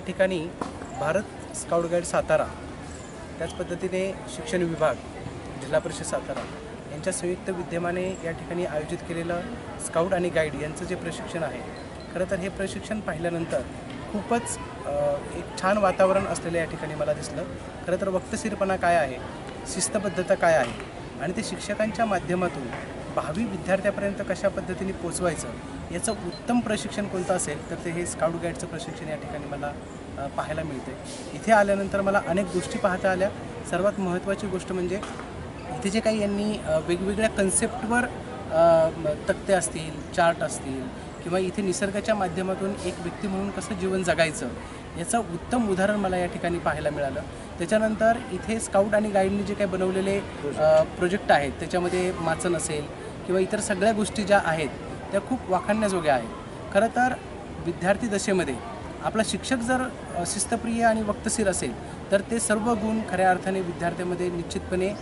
ठिकाणी Bharat scout guide Satara, त्याच पद्धतीने शिक्षण विभाग, जिल्हा परिषद सातारा यांच्या संयुक्त विद्यमाने या ठिकाणी आयोजित केलेलं स्काउट आणि गाईड यांचं जे प्रशिक्षण आहे, खरं तर हे प्रशिक्षण पाहिल्यानंतर खूपच एक छान वातावरण असलेलं या ठिकाणी मला दिसलं। खरं तर वक्तशीरपणा काय आहे, शिस्तबद्धता काय आहे आणि ते शिक्षकांच्या माध्यमातून भावी विद्यार्थ्यापर्यंत कशा पद्धतीने पोचवायचं याचं उत्तम प्रशिक्षण कोणतं असेल तर ते हे स्काउट गाईडचं प्रशिक्षण या ठिकाणी मला पाहायला मिळते। इथे आल्यानंतर मला अनेक गोष्टी पाहता आल्या। सर्वात महत्त्वाची गोष्ट म्हणजे इथे जे काही यांनी वेगवेगळ्या कन्सेप्टवर तक्ते असतील, चार्ट असतील किंवा इथे निसर्गाच्या माध्यमातून एक व्यक्ती म्हणून कसं जीवन जगायचं याचं उत्तम उदाहरण मला या ठिकाणी पाहायला मिळालं। त्याच्यानंतर इथे स्काउट आणि गाईडनी जे काही बनवलेले प्रोजेक्ट आहेत त्याच्यामध्ये वाचन असेल किंवा इतर सगळ्या गोष्टी ज्या आहेत त्या खूप वाखाणण्याजोग्या आहेत। खरं तर विद्यार्थी दशेमध्ये आपला शिक्षक जर शिस्तप्रिय आणि वक्तशीर असेल तर ते सर्व गुण खऱ्या अर्थाने विद्यार्थ्यामध्ये निश्चितपणे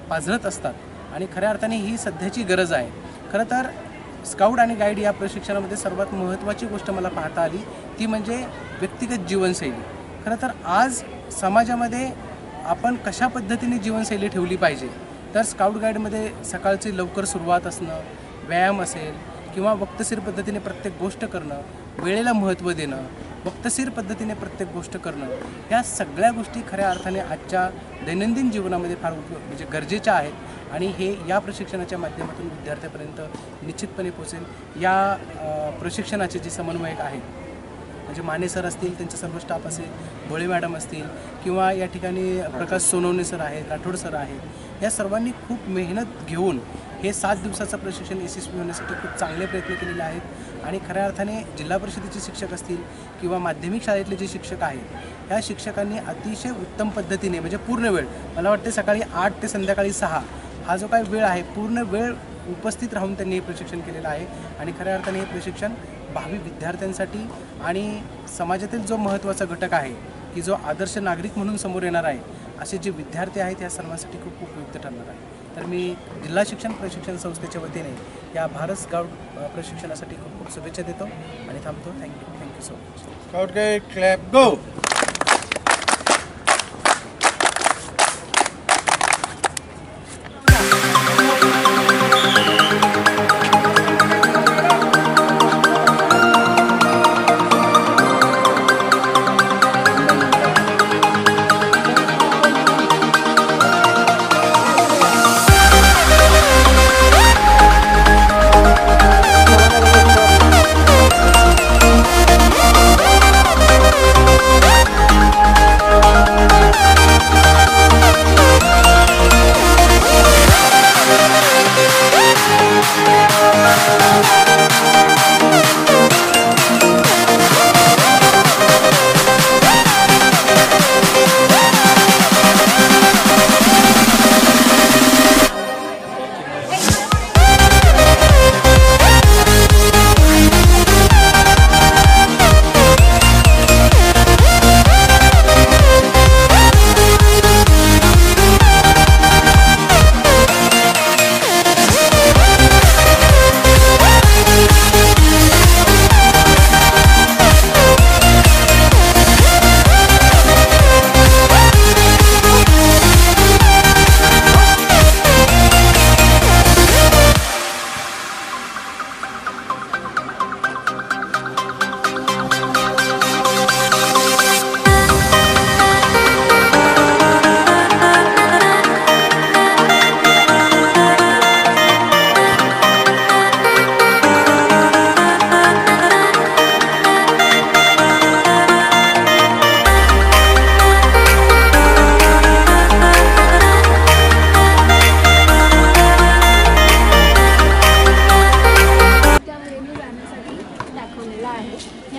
पाझरत असतात आणि खऱ्या अर्थाने ही सध्याची गरज आहे। खरं तर स्काउट आणि गाईड या प्रशिक्षणामध्ये सर्वात महत्त्वाची गोष्ट मला पाहता आली ती म्हणजे व्यक्तिगत जीवनशैली। खरं तर आज समाजामध्ये आपण कशा पद्धतीने जीवनशैली ठेवली पाहिजे तर स्काउट गाईडमध्ये सकाळची लवकर सुरुवात असणं, व्यायाम असेल किंवा वक्तशीर पद्धतीने प्रत्येक गोष्ट करणं, वेळेला महत्त्व देणं, वक्तशीर पद्धतीने प्रत्येक गोष्ट करणं, ह्या सगळ्या गोष्टी खऱ्या अर्थाने आजच्या दैनंदिन जीवनामध्ये फार म्हणजे गरजेच्या आहेत आणि हे या प्रशिक्षणाच्या माध्यमातून विद्यार्थ्यापर्यंत निश्चितपणे पोहोचेल। या प्रशिक्षणाचे जे समन्वयक आहेत म्हणजे माने सर असतील, त्यांचा सर्व स्टाफ असेल, भोळे मॅडम असतील किंवा या ठिकाणी प्रकाश सोनवणे सर आहेत, राठोड सर आहेत, या सर्वांनी खूप मेहनत घेऊन हे 7 दिवसाचं प्रशिक्षण यशस्वी होण्यासाठी खूप चांगले प्रयत्न केलेले आहेत आणि खऱ्या अर्थाने जिल्हा परिषदेचे शिक्षक असतील किंवा माध्यमिक शाळेतले जे शिक्षक आहेत ह्या शिक्षकांनी अतिशय उत्तम पद्धतीने म्हणजे पूर्ण वेळ, मला वाटते सकाळी 8 ते संध्याकाळी 6 हा जो काही वेळ आहे पूर्ण वेळ उपस्थित राहून त्यांनी हे प्रशिक्षण केलेलं आहे आणि खऱ्या अर्थाने हे प्रशिक्षण भावी विद्यार्थ्यांसाठी आणि समाजातील जो महत्त्वाचा घटक आहे की जो आदर्श नागरिक म्हणून समोर येणार आहे असे जे विद्यार्थी आहेत या सर्वांसाठी खूप उपयुक्त ठरणार आहे। तर मी जिल्हा शिक्षण प्रशिक्षण संस्थेच्या वतीने या भारत स्काउट प्रशिक्षणासाठी खूप खूप शुभेच्छा देतो आणि थांबतो। Thank you so much. Scout guide clap go.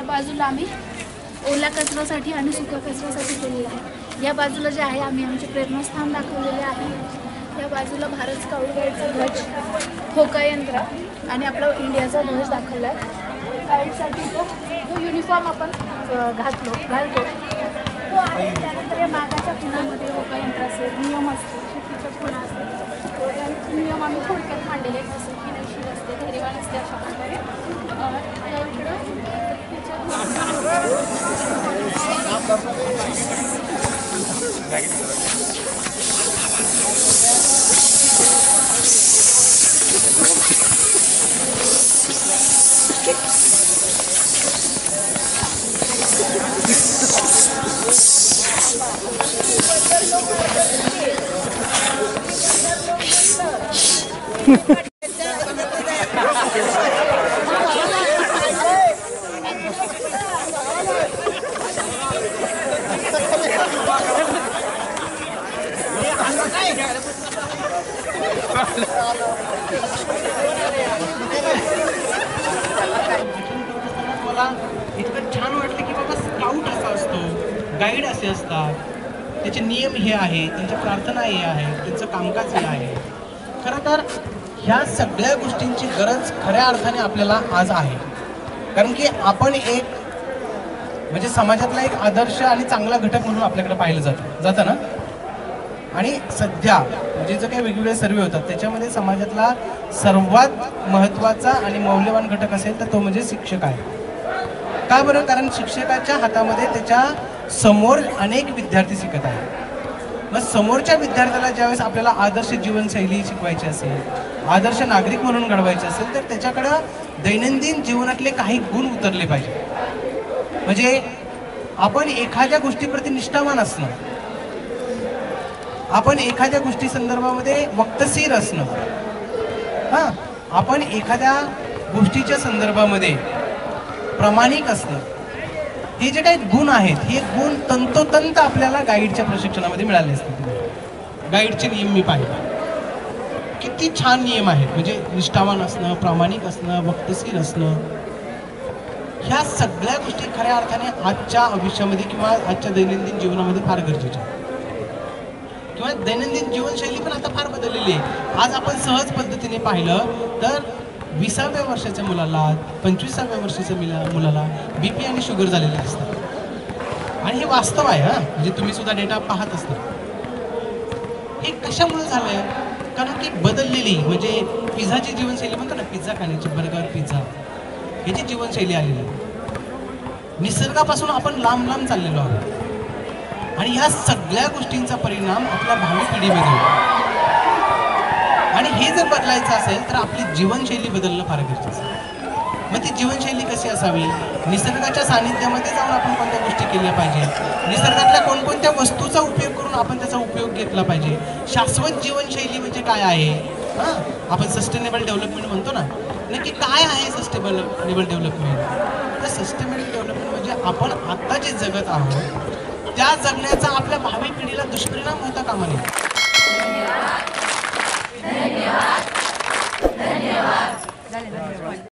बाजूला आम्ही ओला कचऱ्यासाठी आणि सुका कचऱ्यासाठी केलेलं आहे। या बाजूला जे आहे आम्ही आमचे प्रेरणास्थान दाखवलेले आहे। या बाजूला भारत स्काउट गाईडचा ध्वज, होका यंत्र आणि आपला इंडियाचा ध्वज दाखवला आहे। गाईडसाठी जो युनिफॉर्म आपण घालतो तो आहे। त्यानंतर या मागाच्या खुणामध्ये होका यंत्र असेल, नियम असतो, शेतीच्या खुणा असतील, नियम आम्ही थोडक्यात मांडलेले आहेत, जसं की नशीब असते, धैर्यवान असते, अशा प्रकारे या मला इतकं छान वाटलं की बाबा स्काउट असा असतो, गाईड असे असतात, त्याचे नियम हे आहे, त्यांच्या प्रार्थना हे आहे, त्यांचं कामकाज हे आहे. खरं तर ह्या सगळ्या गोष्टींची गरज खऱ्या अर्थाने आपल्याला आज आहे. कारण की आपण एक म्हणजे समाजातला एक आदर्श आणि चांगला घटक म्हणून आपल्याकडे पाहिलं जातं ना. आणि सध्या म्हणजे जे काही वेगवेगळे सर्वे होतात त्याच्यामध्ये समाजातला सर्वात महत्त्वाचा आणि मौल्यवान घटक असेल तर तो म्हणजे शिक्षक आहे. का बरं? कारण शिक्षकाच्या हातामध्ये त्याच्या समोर अनेक विद्यार्थी शिकत आहेत. मग समोरच्या विद्यार्थ्याला ज्यावेळेस आपल्याला आदर्श जीवनशैली शिकवायची असेल, आदर्श नागरिक म्हणून घडवायचे असेल, तर त्याच्याकडं दैनंदिन जीवनातले काही गुण उतरले पाहिजे. म्हणजे आपण एखाद्या गोष्टीप्रती निष्ठावान असणं, आपण एखाद्या गोष्टी संदर्भामध्ये वक्तशीर असणं, हां, आपण एखाद्या गोष्टीच्या संदर्भामध्ये प्रामाणिक असणं, हे जे काही गुण आहेत हे गुण तंतोतंत आपल्याला गाईडच्या प्रशिक्षणामध्ये मिळाले असतात. गाईडचे नियम मी पाहिले, किती छान नियम आहेत. म्हणजे निष्ठावान असणं, प्रामाणिक असणं, वक्तशीर असणं, ह्या सगळ्या गोष्टी खऱ्या अर्थाने आजच्या आयुष्यामध्ये किंवा आजच्या दैनंदिन जीवनामध्ये फार गरजेच्या आहेत. किंवा दैनंदिन जीवनशैली पण आता फार बदललेली आहे. आज आपण सहज पद्धतीने पाहिलं तर 20व्या वर्षाच्या मुलाला, 25व्या वर्षाच्या मुलाला BP आणि शुगर झालेले असतात. आणि हे वास्तव आहे. हां, म्हणजे तुम्ही सुद्धा डेटा पाहत असता. हे कशामुळे झालंय? कारण की बदललेली म्हणजे पिझ्झाची जीवनशैली म्हणतो ना, पिझ्झा खाण्याची, बर्गर, पिझ्झा, ह्याची जीवनशैली आलेली आहे. निसर्गापासून आपण लांब लांब चाललेलो आहोत आणि ह्या सगळ्या गोष्टींचा परिणाम आपल्या भावी पिढीमध्ये होतो. आणि हे जर बदलायचं असेल तर आपली जीवनशैली बदलणं फार गरजेचं आहे. मग ती जीवनशैली कशी असावी? निसर्गाच्या सानिध्यामध्ये जाऊन आपण कोणत्या गोष्टी केल्या पाहिजे, निसर्गातल्या कोणकोणत्या वस्तूचा उपयोग करून आपण त्याचा उपयोग घेतला पाहिजे. शाश्वत जीवनशैली म्हणजे काय आहे? हां, आपण सस्टेनेबल डेव्हलपमेंट म्हणतो ना, नक्की काय आहे सस्टेनेबल डेव्हलपमेंट? तर सस्टेनेबल डेव्हलपमेंट म्हणजे आपण आत्ता जे जगत आहोत त्या जगण्याचा आपल्या भावी पिढीला दुष्परिणाम होता कामा नये.